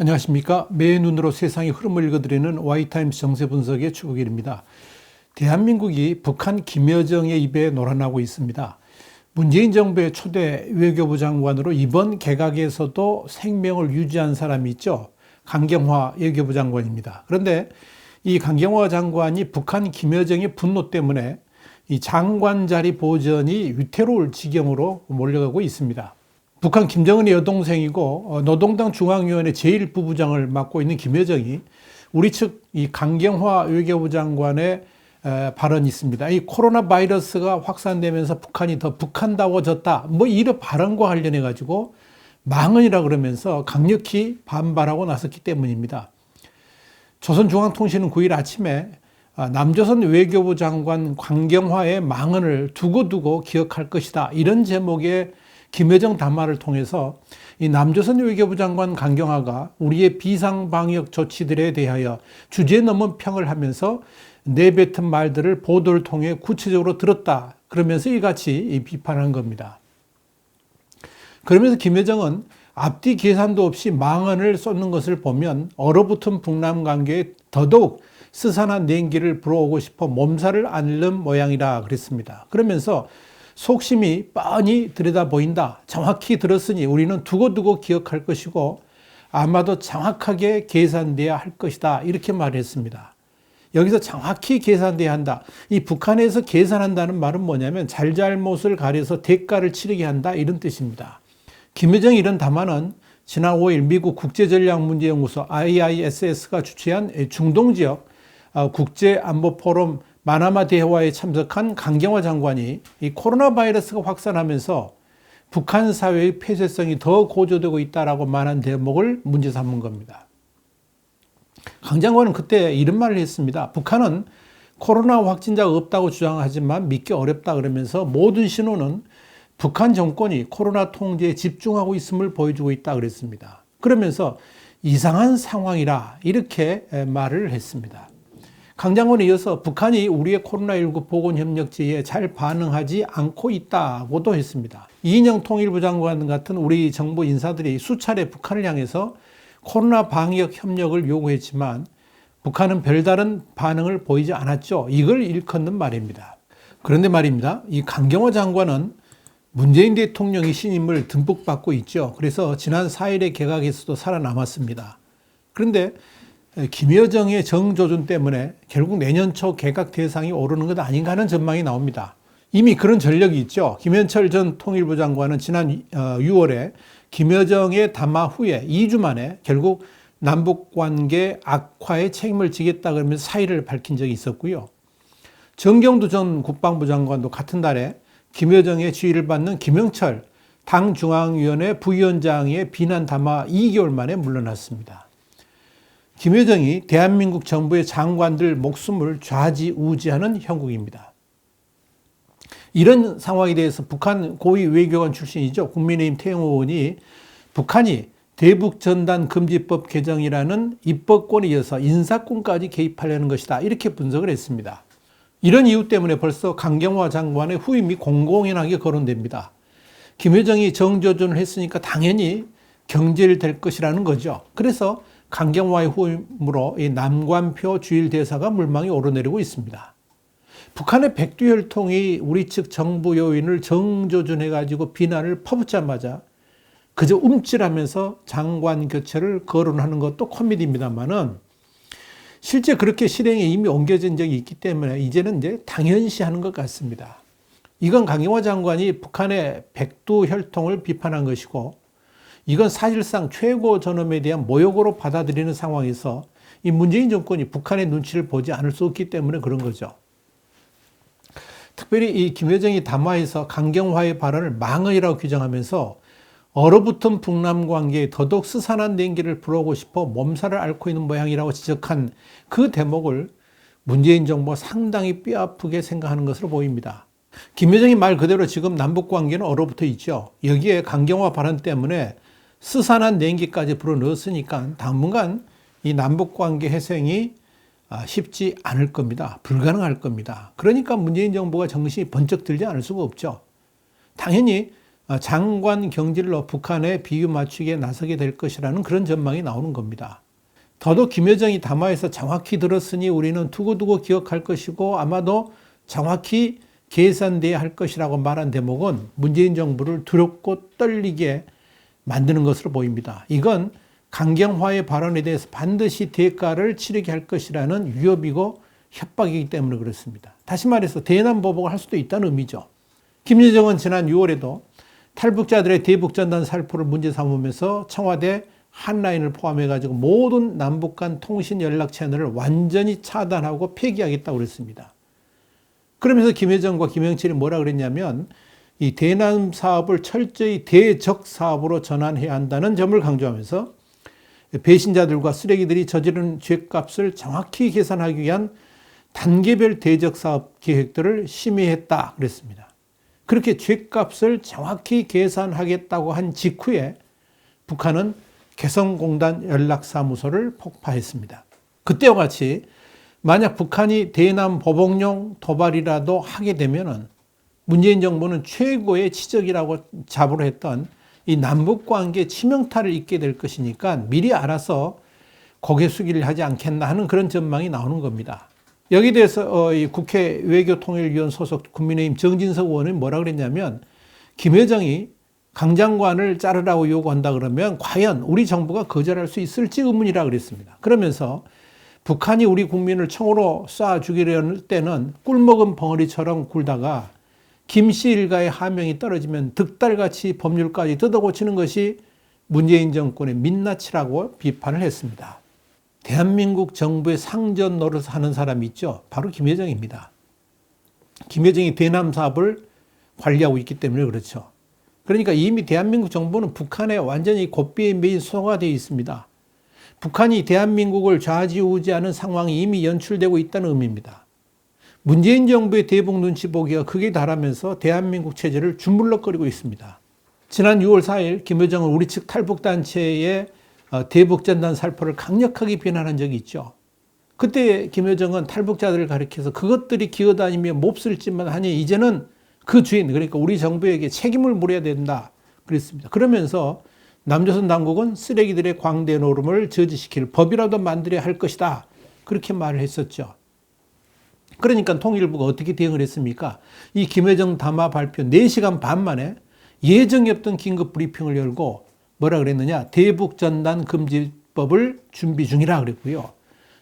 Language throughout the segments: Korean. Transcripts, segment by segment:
안녕하십니까. 매의 눈으로 세상의 흐름을 읽어드리는 와이타임스 정세분석의 추국일입니다. 대한민국이 북한 김여정의 입에 놀아나고 있습니다. 문재인 정부의 초대 외교부 장관으로 이번 개각에서도 생명을 유지한 사람이 있죠. 강경화 외교부 장관입니다. 그런데 이 강경화 장관이 북한 김여정의 분노 때문에 이 장관 자리 보전이 위태로울 지경으로 몰려가고 있습니다. 북한 김정은의 여동생이고 노동당 중앙위원회 제1부부장을 맡고 있는 김여정이 우리 측 이 강경화 외교부 장관의 발언이 있습니다. 이 코로나 바이러스가 확산되면서 북한이 더 북한다워졌다. 뭐 이런 발언과 관련해 가지고 망언이라 그러면서 강력히 반발하고 나섰기 때문입니다. 조선중앙통신은 9일 아침에 남조선 외교부 장관 강경화의 망언을 두고두고 기억할 것이다. 이런 제목의 김여정 담화를 통해서 이 남조선 외교부 장관 강경화가 우리의 비상방역 조치들에 대하여 주제넘은 평을 하면서 내뱉은 말들을 보도를 통해 구체적으로 들었다. 그러면서 이같이 비판한 겁니다. 그러면서 김여정은 앞뒤 계산도 없이 망언을 쏟는 것을 보면 얼어붙은 북남 관계에 더더욱 스산한 냉기를 불어오고 싶어 몸살을 앓는 모양이라 그랬습니다. 그러면서 속심이 뻔히 들여다 보인다. 정확히 들었으니 우리는 두고두고 기억할 것이고 아마도 정확하게 계산돼야 할 것이다. 이렇게 말했습니다. 여기서 정확히 계산돼야 한다. 이 북한에서 계산한다는 말은 뭐냐면 잘잘못을 가려서 대가를 치르게 한다. 이런 뜻입니다. 김여정이 이런 담화는 지난 5일 미국 국제전략문제연구소 IISS가 주최한 중동지역 국제안보포럼 마나마 대화에 참석한 강경화 장관이 이 코로나 바이러스가 확산하면서 북한 사회의 폐쇄성이 더 고조되고 있다라고 말한 대목을 문제 삼은 겁니다. 강 장관은 그때 이런 말을 했습니다. 북한은 코로나 확진자가 없다고 주장하지만 믿기 어렵다 그러면서 모든 신호는 북한 정권이 코로나 통제에 집중하고 있음을 보여주고 있다 그랬습니다. 그러면서 이상한 상황이라 이렇게 말을 했습니다. 강 장관에 이어서 북한이 우리의 코로나19 보건협력지에 잘 반응하지 않고 있다고도 했습니다. 이인영 통일부 장관 같은 우리 정부 인사들이 수차례 북한을 향해서 코로나 방역 협력을 요구했지만 북한은 별다른 반응을 보이지 않았죠. 이걸 일컫는 말입니다. 그런데 말입니다. 이 강경화 장관은 문재인 대통령이 신임을 듬뿍 받고 있죠. 그래서 지난 4일의 개각에서도 살아남았습니다. 그런데 김여정의 정조준 때문에 결국 내년 초 개각 대상이 오르는 것 아닌가 하는 전망이 나옵니다. 이미 그런 전력이 있죠. 김현철 전 통일부 장관은 지난 6월에 김여정의 담화 후에 2주 만에 결국 남북관계 악화에 책임을 지겠다 그러면서 사의를 밝힌 적이 있었고요. 정경두 전 국방부 장관도 같은 달에 김여정의 지휘를 받는 김영철 당중앙위원회 부위원장의 비난 담화 2개월 만에 물러났습니다. 김여정이 대한민국 정부의 장관들 목숨을 좌지우지하는 형국입니다. 이런 상황에 대해서 북한 고위 외교관 출신이죠. 국민의힘 태영 의원이 북한이 대북전단 금지법 개정이라는 입법권에 이어서 인사권까지 개입하려는 것이다. 이렇게 분석을 했습니다. 이런 이유 때문에 벌써 강경화 장관의 후임이 공공연하게 거론됩니다. 김여정이 정조준을 했으니까 당연히 경질될 것이라는 거죠. 그래서 강경화의 후임으로 이 남관표 주일대사가 물망에 오르내리고 있습니다. 북한의 백두혈통이 우리 측 정부 요인을 정조준해가지고 비난을 퍼붓자마자 그저 움찔하면서 장관 교체를 거론하는 것도 코미디입니다만은 실제 그렇게 실행에 이미 옮겨진 적이 있기 때문에 이제는 이제 당연시하는 것 같습니다. 이건 강경화 장관이 북한의 백두혈통을 비판한 것이고 이건 사실상 최고 존엄에 대한 모욕으로 받아들이는 상황에서 이 문재인 정권이 북한의 눈치를 보지 않을 수 없기 때문에 그런 거죠. 특별히 이 김여정이 담화에서 강경화의 발언을 망언이라고 규정하면서 얼어붙은 북남 관계에 더더욱 스산한 냉기를 불어오고 싶어 몸살을 앓고 있는 모양이라고 지적한 그 대목을 문재인 정부가 상당히 뼈아프게 생각하는 것으로 보입니다. 김여정이 말 그대로 지금 남북 관계는 얼어붙어 있죠. 여기에 강경화 발언 때문에 스산한 냉기까지 불어넣었으니까 당분간 이 남북관계 회생이 쉽지 않을 겁니다. 불가능할 겁니다. 그러니까 문재인 정부가 정신이 번쩍 들지 않을 수가 없죠. 당연히 장관 경질로 북한에 비유 맞추기에 나서게 될 것이라는 그런 전망이 나오는 겁니다. 더더욱 김여정이 담화에서 정확히 들었으니 우리는 두고두고 기억할 것이고 아마도 정확히 계산돼야 할 것이라고 말한 대목은 문재인 정부를 두렵고 떨리게 만드는 것으로 보입니다. 이건 강경화의 발언에 대해서 반드시 대가를 치르게 할 것이라는 위협이고 협박이기 때문에 그렇습니다. 다시 말해서 대남 보복을 할 수도 있다는 의미죠. 김여정은 지난 6월에도 탈북자들의 대북전단 살포를 문제 삼으면서 청와대 한라인을 포함해가지고 모든 남북 간 통신 연락 채널을 완전히 차단하고 폐기하겠다고 그랬습니다. 그러면서 김여정과 김영철이 뭐라 그랬냐면 이 대남 사업을 철저히 대적 사업으로 전환해야 한다는 점을 강조하면서 배신자들과 쓰레기들이 저지른 죄값을 정확히 계산하기 위한 단계별 대적 사업 계획들을 심의했다 그랬습니다. 그렇게 죄값을 정확히 계산하겠다고 한 직후에 북한은 개성공단 연락사무소를 폭파했습니다. 그때와 같이 만약 북한이 대남 보복용 도발이라도 하게 되면은 문재인 정부는 최고의 치적이라고 자부를 했던 이 남북관계 치명타를 입게 될 것이니까 미리 알아서 고개 숙이를 하지 않겠나 하는 그런 전망이 나오는 겁니다. 여기에 대해서 이 국회 외교통일위원 소속 국민의힘 정진석 의원이 뭐라 그랬냐면 김여정이 강 장관을 자르라고 요구한다 그러면 과연 우리 정부가 거절할 수 있을지 의문이라 그랬습니다. 그러면서 북한이 우리 국민을 총으로 쏴 죽이려는 때는 꿀먹은 벙어리처럼 굴다가 김씨 일가의 하명이 떨어지면 득달같이 법률까지 뜯어고치는 것이 문재인 정권의 민낯이라고 비판을 했습니다. 대한민국 정부의 상전 노릇을 하는 사람이 있죠. 바로 김여정입니다. 김여정이 대남 사업을 관리하고 있기 때문에 그렇죠. 그러니까 이미 대한민국 정부는 북한에 완전히 고삐에 매인 소가 되어 있습니다. 북한이 대한민국을 좌지우지하는 상황이 이미 연출되고 있다는 의미입니다. 문재인 정부의 대북 눈치 보기가 극에 달하면서 대한민국 체제를 주물럭거리고 있습니다. 지난 6월 4일 김여정은 우리 측 탈북단체의 대북전단 살포를 강력하게 비난한 적이 있죠. 그때 김여정은 탈북자들을 가리켜서 그것들이 기어다니며 몹쓸 짓만 하니 이제는 그 주인, 그러니까 우리 정부에게 책임을 물어야 된다 그랬습니다. 그러면서 남조선 당국은 쓰레기들의 광대 노름을 저지시킬 법이라도 만들어야 할 것이다 그렇게 말을 했었죠. 그러니까 통일부가 어떻게 대응을 했습니까? 이 김여정 담화 발표 4시간 반 만에 예정이 없던 긴급 브리핑을 열고 뭐라 그랬느냐? 대북전단 금지법을 준비 중이라 그랬고요.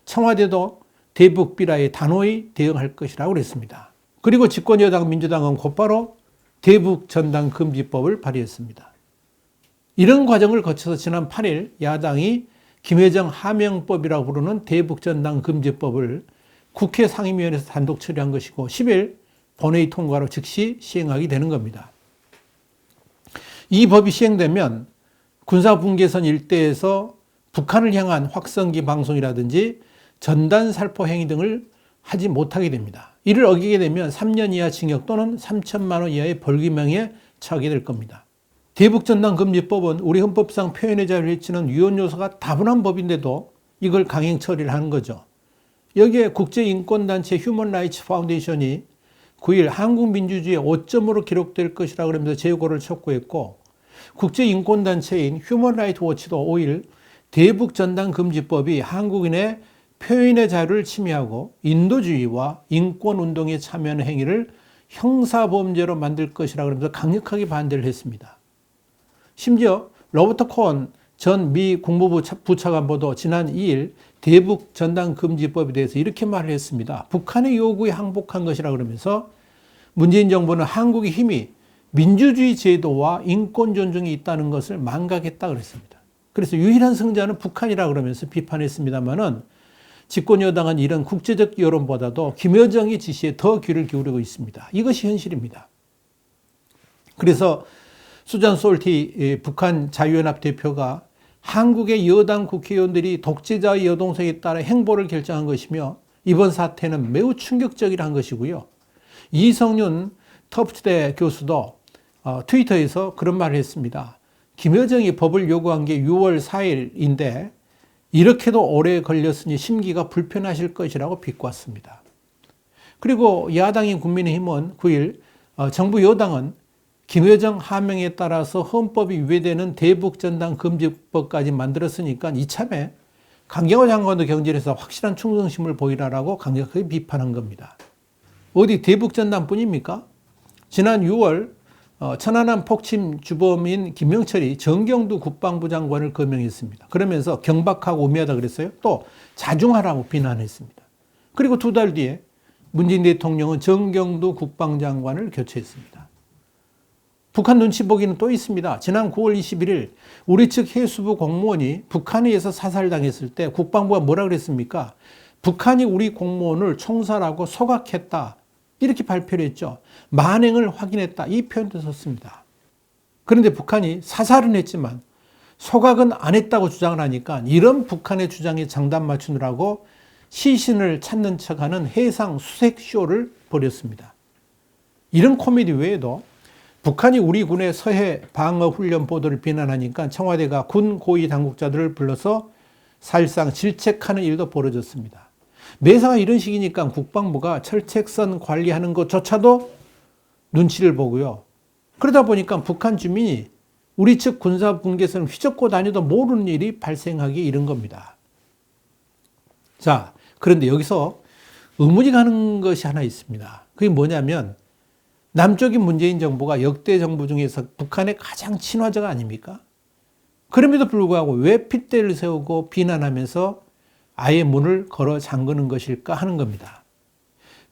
청와대도 대북 비라에 단호히 대응할 것이라고 그랬습니다. 그리고 집권여당 민주당은 곧바로 대북전단 금지법을 발의했습니다. 이런 과정을 거쳐서 지난 8일 야당이 김여정 하명법이라고 부르는 대북전단 금지법을 국회 상임위원회에서 단독 처리한 것이고 10일 본회의 통과로 즉시 시행하게 되는 겁니다. 이 법이 시행되면 군사분계선 일대에서 북한을 향한 확성기 방송이라든지 전단 살포 행위 등을 하지 못하게 됩니다. 이를 어기게 되면 3년 이하 징역 또는 3천만 원 이하의 벌금형에 처하게 될 겁니다. 대북전단금지법은 우리 헌법상 표현의 자유를 해치는 위헌 요소가 다분한 법인데도 이걸 강행 처리를 하는 거죠. 여기에 국제인권단체 휴먼라이츠 파운데이션이 9일 한국민주주의의 오점으로 기록될 것이라고 그러면서 재고를 촉구했고 국제인권단체인 휴먼라이트 워치도 5일 대북전단금지법이 한국인의 표현의 자유를 침해하고 인도주의와 인권운동에 참여하는 행위를 형사범죄로 만들 것이라고 그러면서 강력하게 반대를 했습니다. 심지어 로버트 코언 전 미 국무부 부차관보도 지난 2일 대북전단금지법에 대해서 이렇게 말을 했습니다. 북한의 요구에 항복한 것이라고 그러면서 문재인 정부는 한국의 힘이 민주주의 제도와 인권 존중이 있다는 것을 망각했다 그랬습니다. 그래서 유일한 승자는 북한이라고 그러면서 비판했습니다만은 집권 여당은 이런 국제적 여론보다도 김여정의 지시에 더 귀를 기울이고 있습니다. 이것이 현실입니다. 그래서 수잔 솔티 북한 자유연합 대표가 한국의 여당 국회의원들이 독재자의 여동생에 따라 행보를 결정한 것이며 이번 사태는 매우 충격적이라는 것이고요. 이성윤 터프트대 교수도 트위터에서 그런 말을 했습니다. 김여정이 법을 요구한 게 6월 4일인데 이렇게도 오래 걸렸으니 심기가 불편하실 것이라고 비꼬았습니다. 그리고 야당인 국민의힘은 9일 정부 여당은 김여정 하명에 따라서 헌법이 위배되는 대북전단 금지법까지 만들었으니까 이참에 강경화 장관도 경질해서 확실한 충성심을 보이라라고 강력하게 비판한 겁니다. 어디 대북전단뿐입니까? 지난 6월 천안함 폭침 주범인 김영철이 정경두 국방부 장관을 거명했습니다. 그러면서 경박하고 우매하다 그랬어요. 또 자중하라고 비난했습니다. 그리고 2달 뒤에 문재인 대통령은 정경두 국방장관을 교체했습니다. 북한 눈치 보기는 또 있습니다. 지난 9월 21일 우리 측 해수부 공무원이 북한에 의해서 사살당했을 때 국방부가 뭐라 그랬습니까? 북한이 우리 공무원을 총살하고 소각했다. 이렇게 발표를 했죠. 만행을 확인했다. 이 표현도 썼습니다. 그런데 북한이 사살은 했지만 소각은 안 했다고 주장을 하니까 이런 북한의 주장에 장단 맞추느라고 시신을 찾는 척하는 해상 수색쇼를 벌였습니다. 이런 코미디 외에도 북한이 우리 군의 서해 방어 훈련 보도를 비난하니까 청와대가 군 고위 당국자들을 불러서 사실상 질책하는 일도 벌어졌습니다. 매사가 이런 식이니까 국방부가 철책선 관리하는 것조차도 눈치를 보고요. 그러다 보니까 북한 주민이 우리 측 군사 분계선을 휘젓고 다녀도 모르는 일이 발생하기 이른 겁니다. 자, 그런데 여기서 의문이 가는 것이 하나 있습니다. 그게 뭐냐면 남쪽인 문재인 정부가 역대 정부 중에서 북한의 가장 친화적 아닙니까? 그럼에도 불구하고 왜 핏대를 세우고 비난하면서 아예 문을 걸어 잠그는 것일까 하는 겁니다.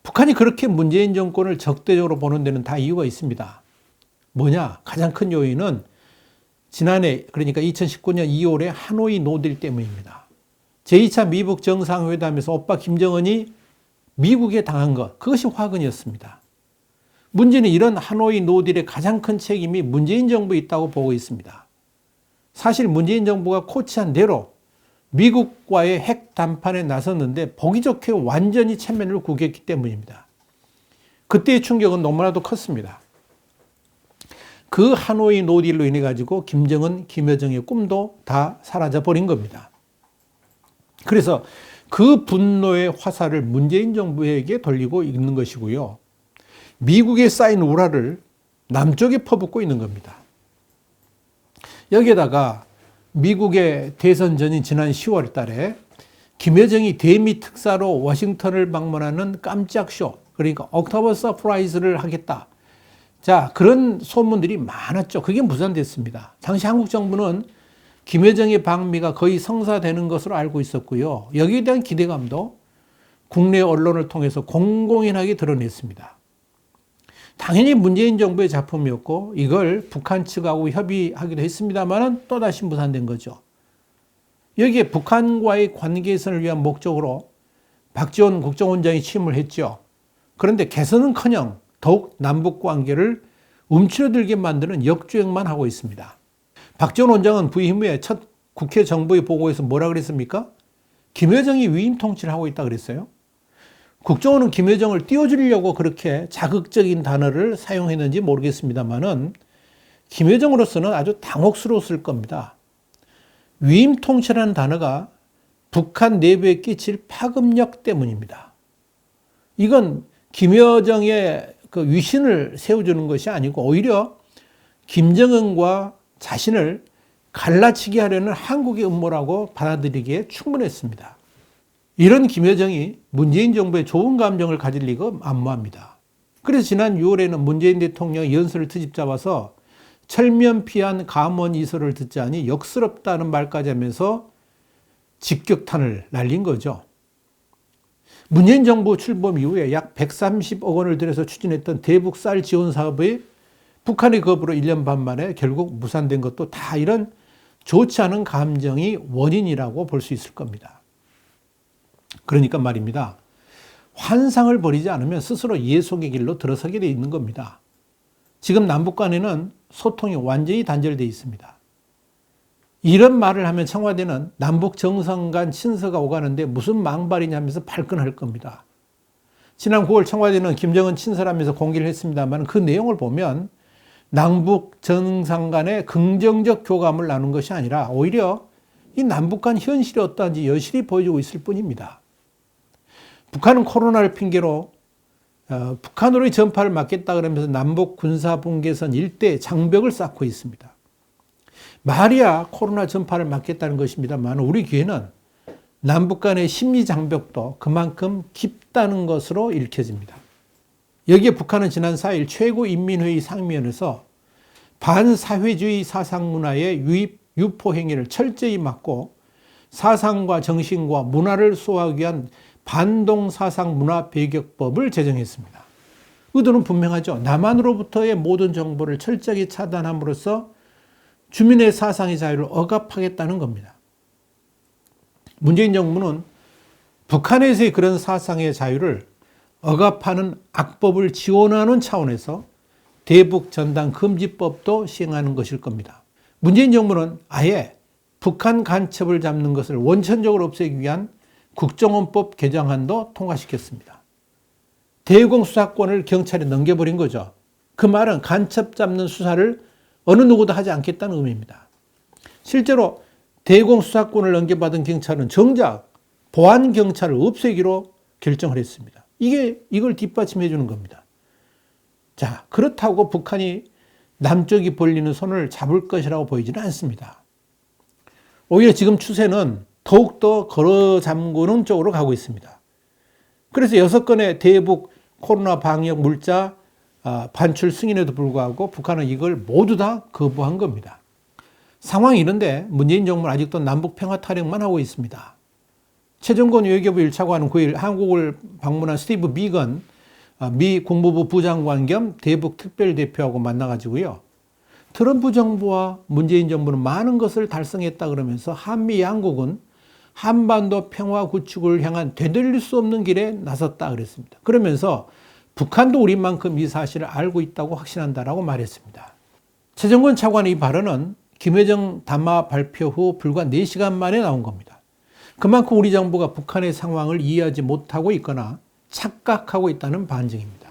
북한이 그렇게 문재인 정권을 적대적으로 보는 데는 다 이유가 있습니다. 뭐냐? 가장 큰 요인은 지난해 그러니까 2019년 2월에 하노이 노딜 때문입니다. 제2차 미북 정상회담에서 오빠 김정은이 미국에 당한 것, 그것이 화근이었습니다. 문제는 이런 하노이 노딜의 가장 큰 책임이 문재인 정부에 있다고 보고 있습니다. 사실 문재인 정부가 코치한 대로 미국과의 핵談判에 나섰는데 보기 좋게 완전히 체면을 구겼기 때문입니다. 그때의 충격은 너무나도 컸습니다. 그 하노이 노딜로 인해 가지고 김정은, 김여정의 꿈도 다 사라져 버린 겁니다. 그래서 그 분노의 화살을 문재인 정부에게 돌리고 있는 것이고요. 미국에 쌓인 우라를 남쪽에 퍼붓고 있는 겁니다. 여기에다가 미국의 대선 전인 지난 10월 달에 김여정이 대미 특사로 워싱턴을 방문하는 깜짝 쇼, 그러니까 옥토버 서프라이즈를 하겠다. 자, 그런 소문들이 많았죠. 그게 무산됐습니다. 당시 한국 정부는 김여정의 방미가 거의 성사되는 것으로 알고 있었고요. 여기에 대한 기대감도 국내 언론을 통해서 공공연하게 드러냈습니다. 당연히 문재인 정부의 작품이었고 이걸 북한 측하고 협의하기도 했습니다만 또다시 무산된 거죠. 여기에 북한과의 관계선을 위한 목적으로 박지원 국정원장이 취임을 했죠. 그런데 개선은커녕 더욱 남북 관계를 움츠러들게 만드는 역주행만 하고 있습니다. 박지원 원장은 부임 후에 첫 국회 정부의 보고에서 뭐라 그랬습니까? 김여정이 위임 통치를 하고 있다 그랬어요. 국정원은 김여정을 띄워주려고 그렇게 자극적인 단어를 사용했는지 모르겠습니다만은 김여정으로서는 아주 당혹스러웠을 겁니다. 위임 통치라는 단어가 북한 내부에 끼칠 파급력 때문입니다. 이건 김여정의 그 위신을 세워주는 것이 아니고 오히려 김정은과 자신을 갈라치게 하려는 한국의 음모라고 받아들이기에 충분했습니다. 이런 김여정이 문재인 정부에 좋은 감정을 가질 리가 만무합니다. 그래서 지난 6월에는 문재인 대통령이 연설을 트집 잡아서 철면피한 감원 이설을 듣자니 역스럽다는 말까지 하면서 직격탄을 날린 거죠. 문재인 정부 출범 이후에 약 130억 원을 들여서 추진했던 대북 쌀 지원 사업이 북한의 거부로 1년 반 만에 결국 무산된 것도 다 이런 좋지 않은 감정이 원인이라고 볼 수 있을 겁니다. 그러니까 말입니다. 환상을 버리지 않으면 스스로 예속의 길로 들어서게 돼 있는 겁니다. 지금 남북 간에는 소통이 완전히 단절되어 있습니다. 이런 말을 하면 청와대는 남북 정상 간 친서가 오가는데 무슨 망발이냐면서 발끈할 겁니다. 지난 9월 청와대는 김정은 친서라면서 공개를 했습니다만 그 내용을 보면 남북 정상 간의 긍정적 교감을 나눈 것이 아니라 오히려 이 남북 간 현실이 어떠한지 여실히 보여주고 있을 뿐입니다. 북한은 코로나를 핑계로 북한으로의 전파를 막겠다 그러면서 남북 군사분계선 일대에 장벽을 쌓고 있습니다. 말이야 코로나 전파를 막겠다는 것입니다만 우리 귀에는 남북 간의 심리 장벽도 그만큼 깊다는 것으로 읽혀집니다. 여기에 북한은 지난 4일 최고인민회의 상임위원회에서 반사회주의 사상문화의 유입, 유포 행위를 철저히 막고 사상과 정신과 문화를 수호하기 위한 반동사상문화배격법을 제정했습니다. 의도는 분명하죠. 남한으로부터의 모든 정보를 철저히 차단함으로써 주민의 사상의 자유를 억압하겠다는 겁니다. 문재인 정부는 북한에서의 그런 사상의 자유를 억압하는 악법을 지원하는 차원에서 대북 전단 금지법도 시행하는 것일 겁니다. 문재인 정부는 아예 북한 간첩을 잡는 것을 원천적으로 없애기 위한 국정원법 개정안도 통과시켰습니다. 대공수사권을 경찰에 넘겨버린 거죠. 그 말은 간첩 잡는 수사를 어느 누구도 하지 않겠다는 의미입니다. 실제로 대공수사권을 넘겨받은 경찰은 정작 보안경찰을 없애기로 결정을 했습니다. 이걸 뒷받침해 주는 겁니다. 자, 그렇다고 북한이 남쪽이 벌리는 손을 잡을 것이라고 보이지는 않습니다. 오히려 지금 추세는 더욱더 걸어 잠그는 쪽으로 가고 있습니다. 그래서 6건의 대북 코로나 방역 물자 반출 승인에도 불구하고 북한은 이걸 모두 다 거부한 겁니다. 상황이 이런데 문재인 정부는 아직도 남북 평화 타령만 하고 있습니다. 최정권 외교부 1차관은 9일 한국을 방문한 스티브 비건 미 국무부 부장관 겸 대북 특별대표하고 만나가지고요. 트럼프 정부와 문재인 정부는 많은 것을 달성했다 그러면서 한미 양국은 한반도 평화 구축을 향한 되돌릴 수 없는 길에 나섰다 그랬습니다. 그러면서 북한도 우리만큼 이 사실을 알고 있다고 확신한다라고 말했습니다. 최정권 차관의 이 발언은 김여정 담화 발표 후 불과 4시간 만에 나온 겁니다. 그만큼 우리 정부가 북한의 상황을 이해하지 못하고 있거나 착각하고 있다는 반증입니다.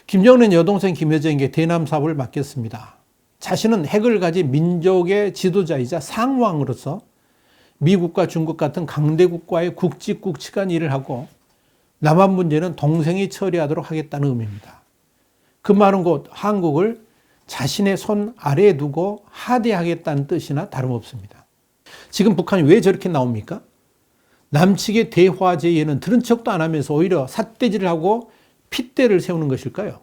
김정은은 여동생 김여정에게 대남 사업을 맡겼습니다. 자신은 핵을 가진 민족의 지도자이자 상왕으로서 미국과 중국 같은 강대국과의 굵직굵직한 일을 하고 남한 문제는 동생이 처리하도록 하겠다는 의미입니다. 그 말은 곧 한국을 자신의 손 아래에 두고 하대하겠다는 뜻이나 다름없습니다. 지금 북한이 왜 저렇게 나옵니까? 남측의 대화 제의에는 들은 척도 안 하면서 오히려 삿대질을 하고 핏대를 세우는 것일까요?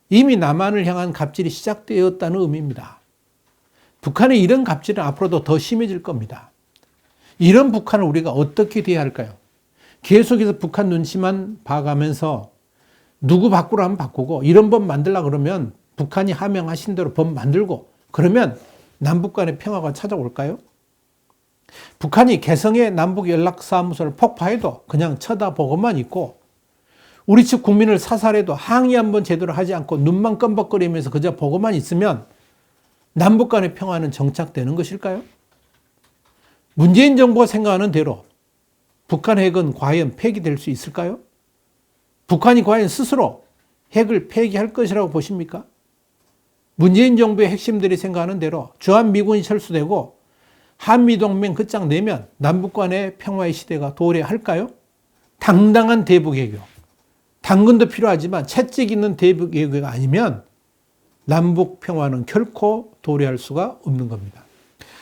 이미 남한을 향한 갑질이 시작되었다는 의미입니다. 북한의 이런 갑질은 앞으로도 더 심해질 겁니다. 이런 북한을 우리가 어떻게 대할까요? 계속해서 북한 눈치만 봐가면서 누구 바꾸라 하면 바꾸고 이런 법 만들려고 그러면 북한이 하명하신 대로 법 만들고 그러면 남북 간의 평화가 찾아올까요? 북한이 개성의 남북연락사무소를 폭파해도 그냥 쳐다보고만 있고 우리 측 국민을 사살해도 항의 한번 제대로 하지 않고 눈만 껌벅거리면서 그저 보고만 있으면 남북 간의 평화는 정착되는 것일까요? 문재인 정부가 생각하는 대로 북한 핵은 과연 폐기될 수 있을까요? 북한이 과연 스스로 핵을 폐기할 것이라고 보십니까? 문재인 정부의 핵심들이 생각하는 대로 주한미군이 철수되고 한미동맹 끝장내면 남북 간의 평화의 시대가 도래할까요? 당당한 대북외교, 당근도 필요하지만 채찍 있는 대북외교가 아니면 남북 평화는 결코 도래할 수가 없는 겁니다.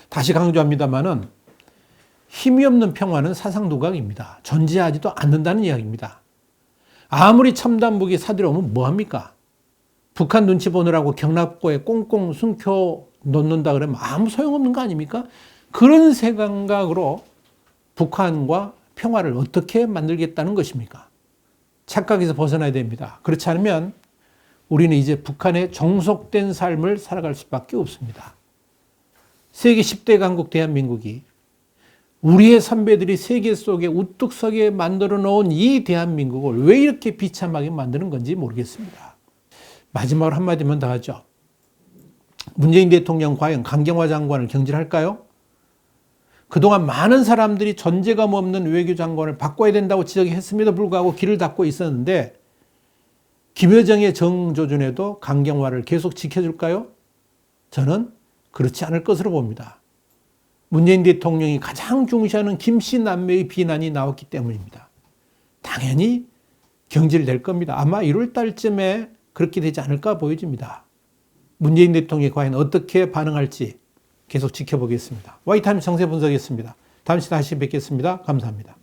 다시 강조합니다마는 힘이 없는 평화는 사상두각입니다. 존재하지도 않는다는 이야기입니다. 아무리 첨단 무기 사들여오면 뭐합니까? 북한 눈치 보느라고 경납고에 꽁꽁 숨겨 놓는다 그러면 아무 소용없는 거 아닙니까? 그런 생각으로 북한과 평화를 어떻게 만들겠다는 것입니까? 착각에서 벗어나야 됩니다. 그렇지 않으면 우리는 이제 북한의 종속된 삶을 살아갈 수밖에 없습니다. 세계 10대 강국 대한민국이 우리의 선배들이 세계 속에 우뚝 서게 만들어 놓은 이 대한민국을 왜 이렇게 비참하게 만드는 건지 모르겠습니다. 마지막으로 한마디만 더 하죠. 문재인 대통령 과연 강경화 장관을 경질할까요? 그동안 많은 사람들이 존재감 없는 외교장관을 바꿔야 된다고 지적했음에도 불구하고 길을 닫고 있었는데 김여정의 정조준에도 강경화를 계속 지켜줄까요? 저는 그렇지 않을 것으로 봅니다. 문재인 대통령이 가장 중시하는 김씨 남매의 비난이 나왔기 때문입니다. 당연히 경질될 겁니다. 아마 1월 달쯤에 그렇게 되지 않을까 보여집니다. 문재인 대통령이 과연 어떻게 반응할지 계속 지켜보겠습니다. 와이타임스 정세 분석이었습니다. 다음 시간에 다시 뵙겠습니다. 감사합니다.